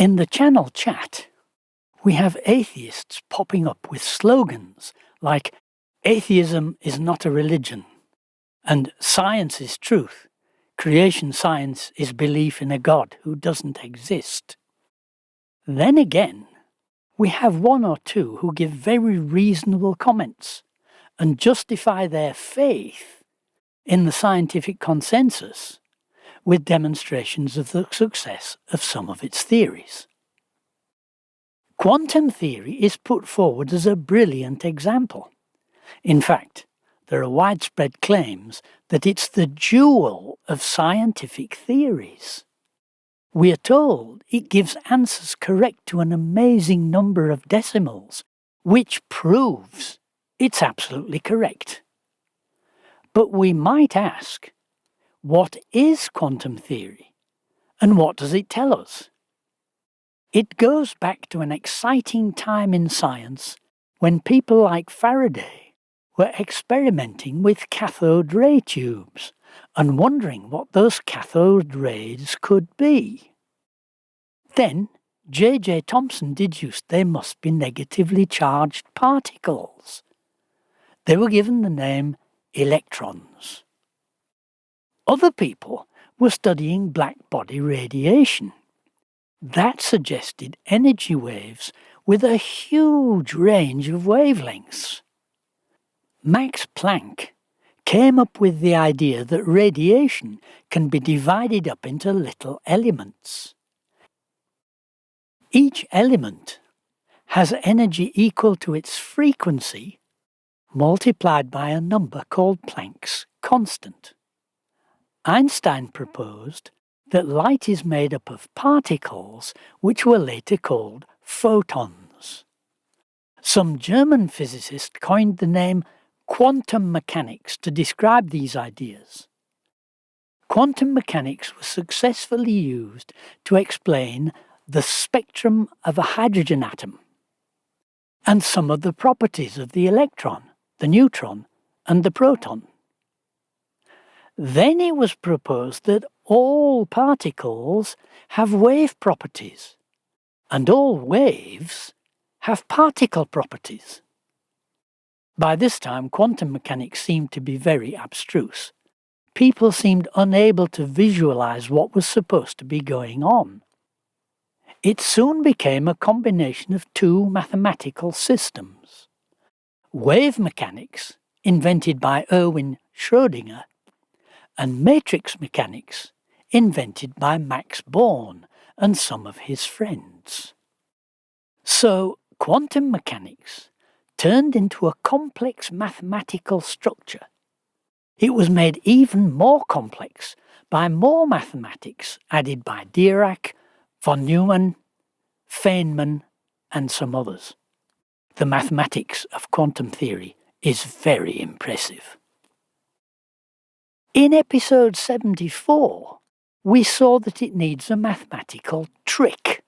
In the channel chat, we have atheists popping up with slogans like "Atheism is not a religion" and "Science is truth. Creation science is belief in a God who doesn't exist." Then again, we have one or two who give very reasonable comments and justify their faith in the scientific consensus with demonstrations of the success of some of its theories. Quantum theory is put forward as a brilliant example. In fact, there are widespread claims that it's the jewel of scientific theories. We are told it gives answers correct to an amazing number of decimals, which proves it's absolutely correct. But we might ask, what is quantum theory, and what does it tell us? It goes back to an exciting time in science when people like Faraday were experimenting with cathode ray tubes and wondering what those cathode rays could be. Then J.J. Thomson deduced they must be negatively charged particles. They were given the name electrons. Other people were studying black body radiation. That suggested energy waves with a huge range of wavelengths. Max Planck came up with the idea that radiation can be divided up into little elements. Each element has energy equal to its frequency multiplied by a number called Planck's constant. Einstein proposed that light is made up of particles which were later called photons. Some German physicists coined the name quantum mechanics to describe these ideas. Quantum mechanics was successfully used to explain the spectrum of a hydrogen atom and some of the properties of the electron, the neutron, and the proton. Then it was proposed that all particles have wave properties, and all waves have particle properties. By this time, quantum mechanics seemed to be very abstruse. People seemed unable to visualize what was supposed to be going on. It soon became a combination of two mathematical systems. Wave mechanics, invented by Erwin Schrödinger, and matrix mechanics, invented by Max Born and some of his friends. So, quantum mechanics turned into a complex mathematical structure. It was made even more complex by more mathematics added by Dirac, von Neumann, Feynman, and some others. The mathematics of quantum theory is very impressive. In episode 74, we saw that it needs a mathematical trick.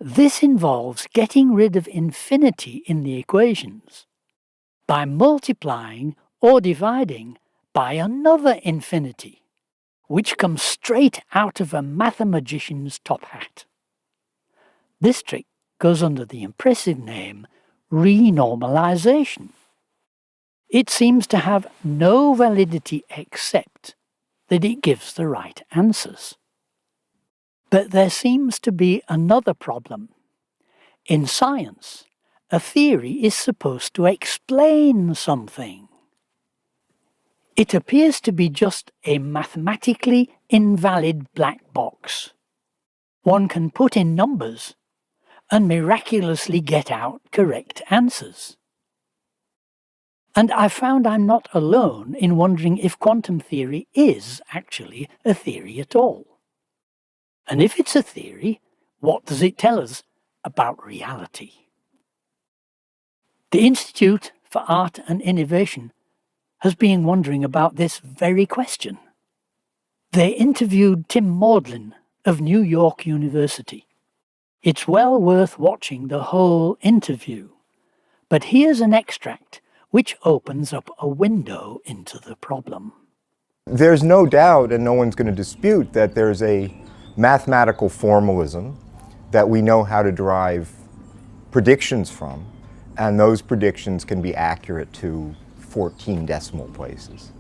This involves getting rid of infinity in the equations by multiplying or dividing by another infinity, which comes straight out of a mathemagician's top hat. This trick goes under the impressive name renormalization. It seems to have no validity except that it gives the right answers. But there seems to be another problem. In science, a theory is supposed to explain something. It appears to be just a mathematically invalid black box. One can put in numbers and miraculously get out correct answers. And I found I'm not alone in wondering if quantum theory is actually a theory at all. And if it's a theory, what does it tell us about reality? The Institute for Art and Innovation has been wondering about this very question. They interviewed Tim Maudlin of New York University. It's well worth watching the whole interview, but here's an extract which opens up a window into the problem. There's no doubt, and no one's going to dispute, that there's a mathematical formalism that we know how to derive predictions from, and those predictions can be accurate to 14 decimal places.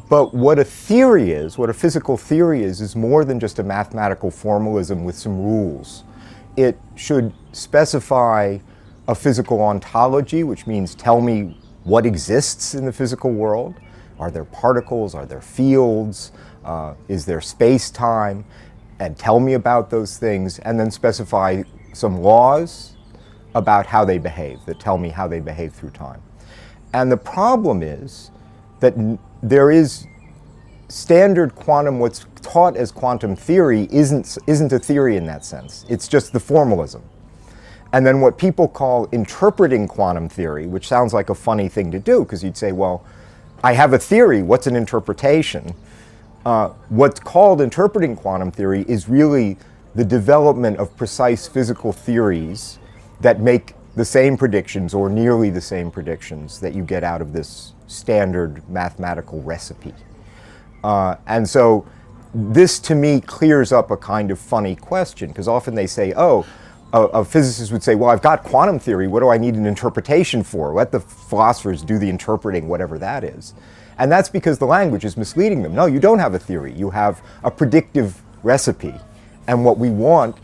But what a theory is, what a physical theory is more than just a mathematical formalism with some rules. It should specify a physical ontology, which means tell me what exists in the physical world. Are there particles? Are there fields? Is there space-time? And tell me about those things, and then specify some laws about how they behave, that tell me how they behave through time. And the problem is that there is standard quantum, what's taught as quantum theory isn't a theory in that sense. It's just the formalism. And then what people call interpreting quantum theory, which sounds like a funny thing to do, because you'd say, well, I have a theory, what's an interpretation? What's called interpreting quantum theory is really the development of precise physical theories that make the same predictions or nearly the same predictions that you get out of this standard mathematical recipe. And so this to me clears up a kind of funny question, because often they say, oh, a physicist would say, well, I've got quantum theory, what do I need an interpretation for? Let the philosophers do the interpreting, whatever that is. And that's because the language is misleading them. No, you don't have a theory, you have a predictive recipe. And what we want,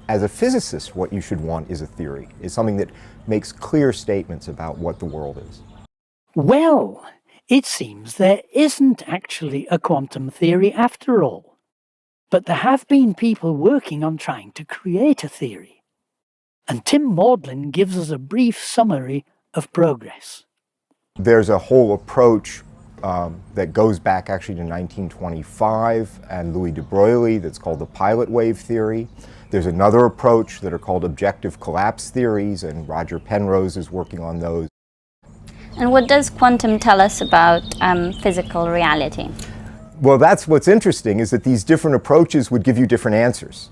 as a physicist, what you should want is a theory, is something that makes clear statements about what the world is. Well, it seems there isn't actually a quantum theory after all. But there have been people working on trying to create a theory. And Tim Maudlin gives us a brief summary of progress. There's a whole approach that goes back actually to 1925 and Louis de Broglie that's called the pilot wave theory. There's another approach that are called objective collapse theories, and Roger Penrose is working on those. And what does quantum tell us about physical reality? Well, that's what's interesting, is that these different approaches would give you different answers.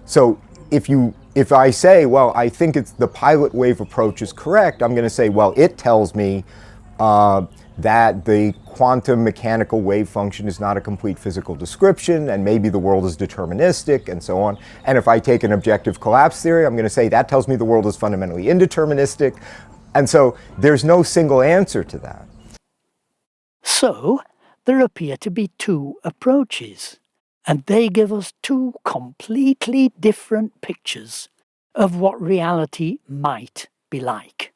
So if I say, well, I think it's the pilot wave approach is correct, I'm going to say, well, it tells me that the quantum mechanical wave function is not a complete physical description, and maybe the world is deterministic, and so on. And if I take an objective collapse theory, I'm going to say that tells me the world is fundamentally indeterministic. And so there's no single answer to that. So there appear to be two approaches, and they give us two completely different pictures of what reality might be like.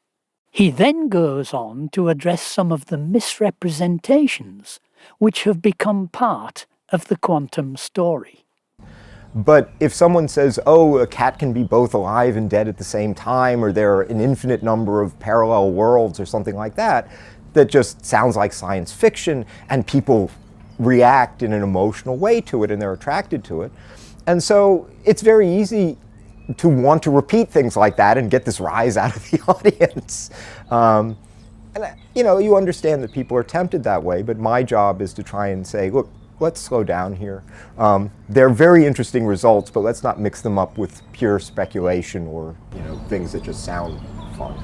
He then goes on to address some of the misrepresentations which have become part of the quantum story. But if someone says, oh, a cat can be both alive and dead at the same time, or there are an infinite number of parallel worlds or something like that, that just sounds like science fiction, and people react in an emotional way to it and they're attracted to it. And so it's very easy to want to repeat things like that and get this rise out of the audience. And you understand that people are tempted that way, but my job is to try and say, look, let's slow down here. They're very interesting results, but let's not mix them up with pure speculation or things that just sound fun.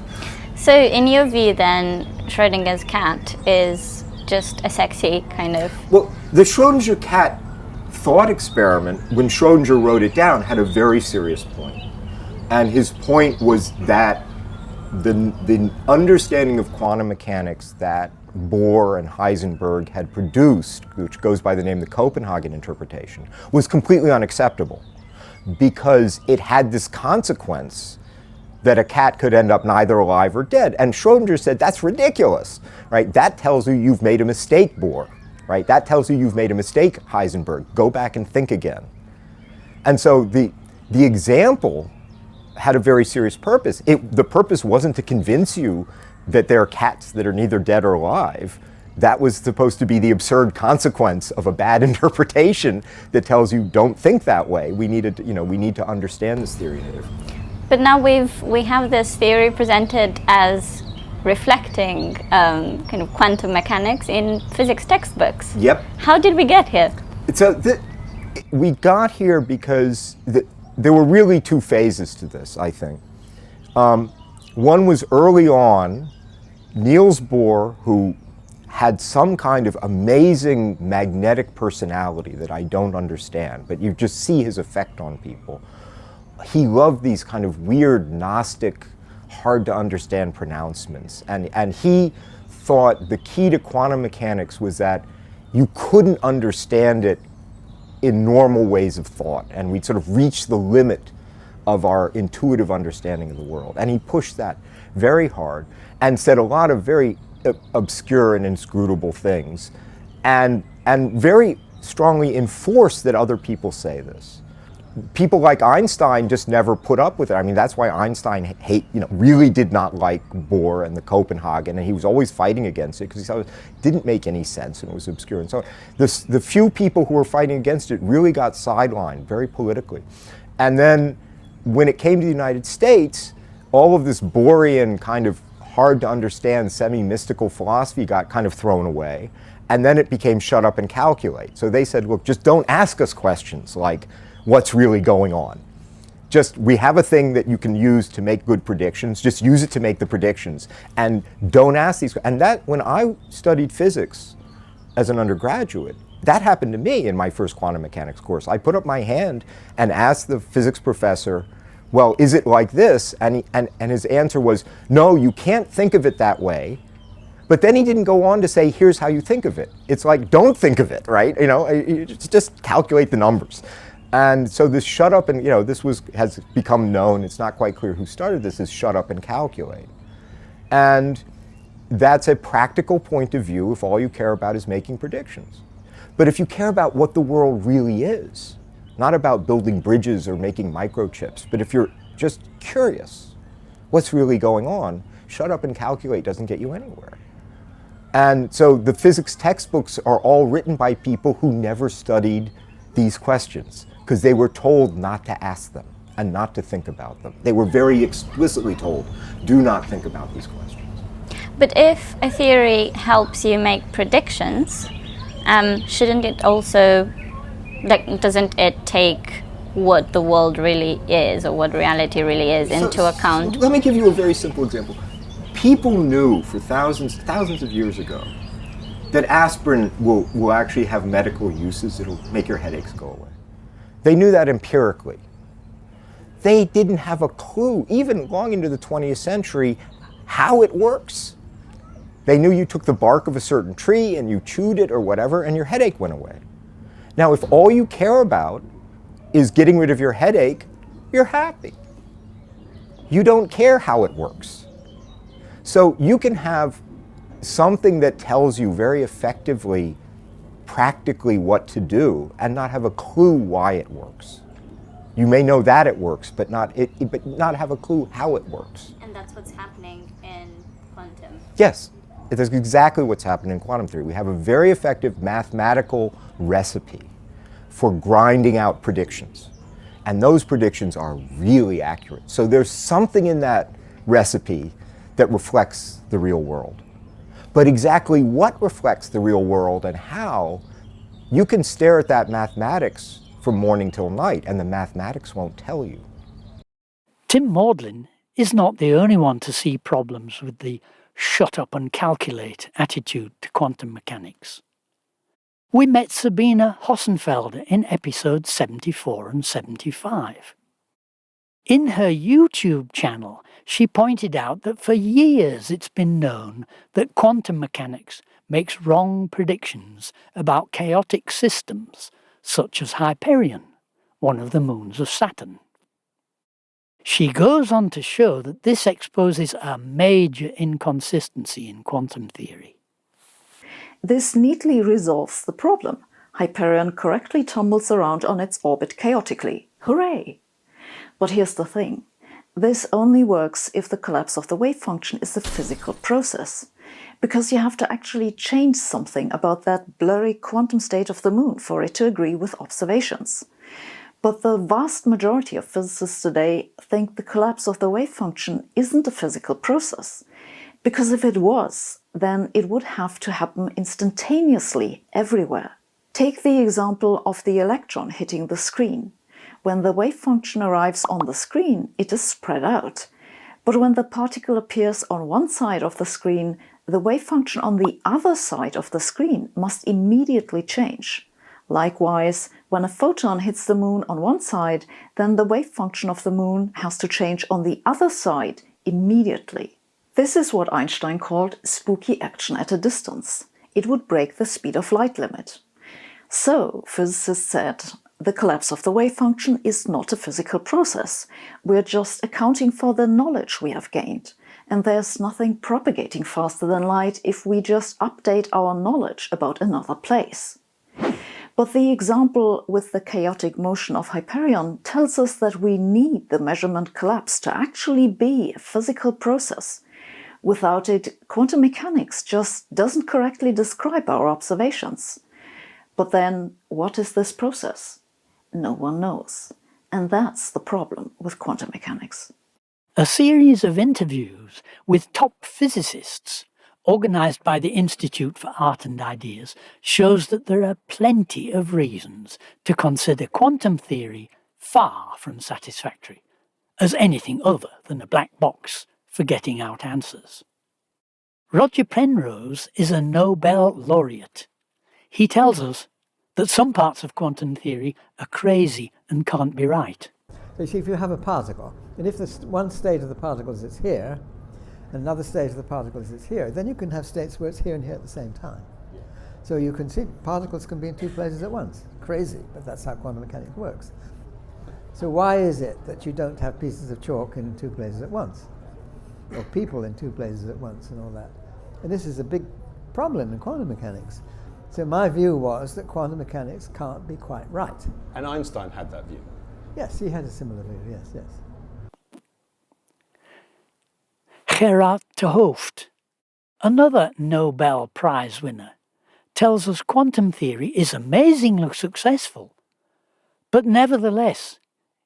So in your view then, Schrödinger's cat is just a sexy kind of... Well, the Schrödinger cat thought experiment, when Schrödinger wrote it down, had a very serious point. And his point was that the understanding of quantum mechanics that Bohr and Heisenberg had produced, which goes by the name the Copenhagen interpretation, was completely unacceptable, because it had this consequence that a cat could end up neither alive or dead. And Schrödinger said, that's ridiculous, right? That tells you you've made a mistake, Bohr, right? That tells you you've made a mistake, Heisenberg. Go back and think again. And so the example had a very serious purpose. The purpose wasn't to convince you that there are cats that are neither dead or alive. That was supposed to be the absurd consequence of a bad interpretation that tells you don't think that way. We need to understand this theory. But now we have this theory presented as reflecting kind of quantum mechanics in physics textbooks. Yep. How did we get here? We got here because there were really two phases to this, I think. One was early on, Niels Bohr, who had some kind of amazing magnetic personality that I don't understand, but you just see his effect on people. He loved these kind of weird, Gnostic, hard to understand pronouncements. And he thought the key to quantum mechanics was that you couldn't understand it in normal ways of thought, and we'd sort of reach the limit of our intuitive understanding of the world. And he pushed that very hard and said a lot of very obscure and inscrutable things, and very strongly enforced that other people say this. People like Einstein just never put up with it. I mean, that's why Einstein really did not like Bohr and the Copenhagen, and he was always fighting against it because he thought it didn't make any sense and it was obscure. And so the few people who were fighting against it really got sidelined very politically. And then when it came to the United States, all of this Bohrian kind of hard to understand semi-mystical philosophy got kind of thrown away, and then it became shut up and calculate. So they said, look, just don't ask us questions like, what's really going on? Just, we have a thing that you can use to make good predictions, just use it to make the predictions, and don't ask these. And that, when I studied physics as an undergraduate, that happened to me in my first quantum mechanics course. I put up my hand and asked the physics professor, well, is it like this? And his answer was, no, you can't think of it that way. But then he didn't go on to say, here's how you think of it. It's like, don't think of it, right? Just calculate the numbers. And so this shut up and, this has become known, it's not quite clear who started this, is shut up and calculate. And that's a practical point of view if all you care about is making predictions. But if you care about what the world really is, not about building bridges or making microchips, but if you're just curious what's really going on, shut up and calculate doesn't get you anywhere. And so the physics textbooks are all written by people who never studied these questions because they were told not to ask them and not to think about them. They were very explicitly told, do not think about these questions. But if a theory helps you make predictions, shouldn't it also, doesn't it take what the world really is or what reality really is into account? Let me give you a very simple example. People knew for thousands of years ago that aspirin will actually have medical uses. It'll make your headaches go away. They knew that empirically. They didn't have a clue, even long into the 20th century, how it works. They knew you took the bark of a certain tree and you chewed it or whatever and your headache went away. Now, if all you care about is getting rid of your headache, you're happy. You don't care how it works. So you can have something that tells you very effectively, practically what to do and not have a clue why it works. You may know that it works, but not have a clue how it works. And that's what's happening in quantum. Yes, that's exactly what's happening in quantum theory. We have a very effective mathematical recipe for grinding out predictions. And those predictions are really accurate. So there's something in that recipe that reflects the real world. But exactly what reflects the real world and how, you can stare at that mathematics from morning till night, and the mathematics won't tell you. Tim Maudlin is not the only one to see problems with the shut up and calculate attitude to quantum mechanics. We met Sabine Hossenfelder in episodes 74 and 75. In her YouTube channel, she pointed out that for years it's been known that quantum mechanics makes wrong predictions about chaotic systems, such as Hyperion, one of the moons of Saturn. She goes on to show that this exposes a major inconsistency in quantum theory. This neatly resolves the problem. Hyperion correctly tumbles around on its orbit chaotically. Hooray! But here's the thing. This only works if the collapse of the wave function is a physical process, because you have to actually change something about that blurry quantum state of the moon for it to agree with observations. But the vast majority of physicists today think the collapse of the wave function isn't a physical process, because if it was, then it would have to happen instantaneously everywhere. Take the example of the electron hitting the screen. When the wave function arrives on the screen, it is spread out. But when the particle appears on one side of the screen, the wave function on the other side of the screen must immediately change. Likewise, when a photon hits the moon on one side, then the wave function of the moon has to change on the other side immediately. This is what Einstein called spooky action at a distance. It would break the speed of light limit. So, physicists said, the collapse of the wave function is not a physical process. We're just accounting for the knowledge we have gained. And there's nothing propagating faster than light if we just update our knowledge about another place. But the example with the chaotic motion of Hyperion tells us that we need the measurement collapse to actually be a physical process. Without it, quantum mechanics just doesn't correctly describe our observations. But then, what is this process? No one knows. And that's the problem with quantum mechanics. A series of interviews with top physicists, organised by the Institute for Art and Ideas, shows that there are plenty of reasons to consider quantum theory far from satisfactory, as anything other than a black box for getting out answers. Roger Penrose is a Nobel laureate. He tells us that some parts of quantum theory are crazy and can't be right. So you see, if you have a particle, and if one state of the particle is here, and another state of the particle is here, then you can have states where it's here and here at the same time. Yeah. So you can see particles can be in two places at once. Crazy, but that's how quantum mechanics works. So why is it that you don't have pieces of chalk in two places at once? Or people in two places at once and all that? And this is a big problem in quantum mechanics. So my view was that quantum mechanics can't be quite right. And Einstein had that view? Yes, he had a similar view, yes. Gerard de Hooft, another Nobel Prize winner, tells us quantum theory is amazingly successful, but nevertheless,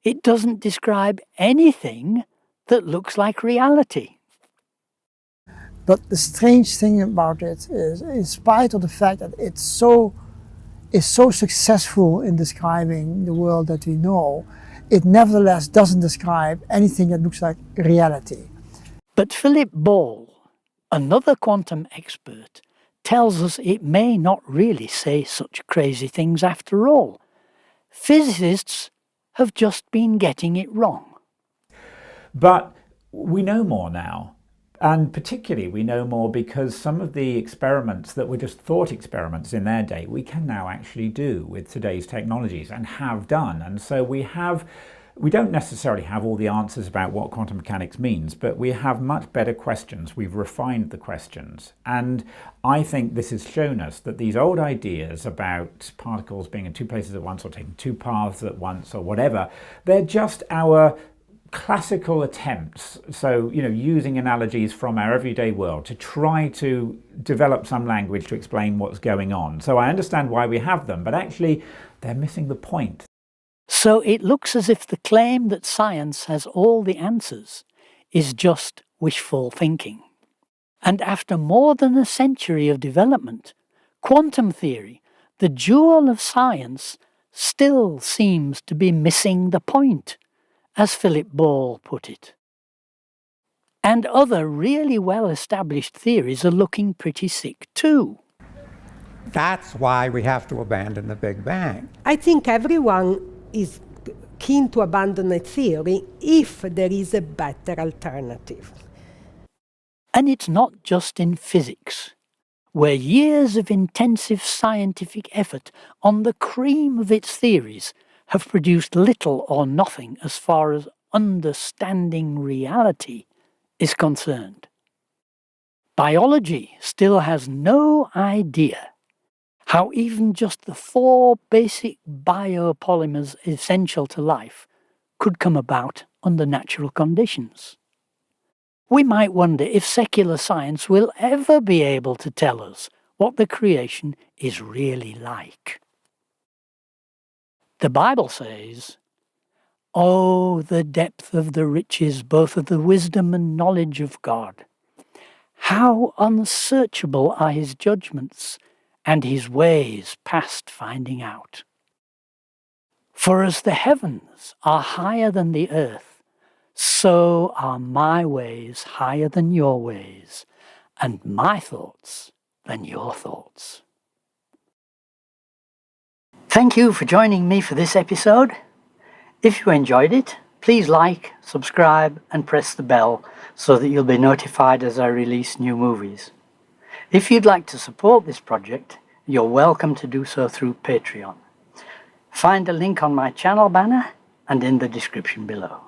it doesn't describe anything that looks like reality. But the strange thing about it is, in spite of the fact that it's so successful in describing the world that we know, it nevertheless doesn't describe anything that looks like reality. But Philip Ball, another quantum expert, tells us it may not really say such crazy things after all. Physicists have just been getting it wrong. But we know more now. And particularly we know more because some of the experiments that were just thought experiments in their day, we can now actually do with today's technologies and have done. And so we don't necessarily have all the answers about what quantum mechanics means, but we have much better questions. We've refined the questions. And I think this has shown us that these old ideas about particles being in two places at once or taking two paths at once or whatever, they're just our classical attempts, so using analogies from our everyday world to try to develop some language to explain what's going on. So I understand why we have them, but actually they're missing the point. So it looks as if the claim that science has all the answers is just wishful thinking. And after more than a century of development, quantum theory, the jewel of science, still seems to be missing the point, as Philip Ball put it. And other really well-established theories are looking pretty sick too. That's why we have to abandon the Big Bang. I think everyone is keen to abandon a theory if there is a better alternative. And it's not just in physics, where years of intensive scientific effort on the cream of its theories have produced little or nothing as far as understanding reality is concerned. Biology still has no idea how even just the 4 basic biopolymers essential to life could come about under natural conditions. We might wonder if secular science will ever be able to tell us what the creation is really like. The Bible says, "Oh, the depth of the riches, both of the wisdom and knowledge of God. How unsearchable are his judgments, and his ways past finding out. For as the heavens are higher than the earth, so are my ways higher than your ways, and my thoughts than your thoughts. Thank you for joining me for this episode. If you enjoyed it, please like, subscribe, and press the bell so that you'll be notified as I release new movies. If you'd like to support this project, you're welcome to do so through Patreon. Find a link on my channel banner and in the description below.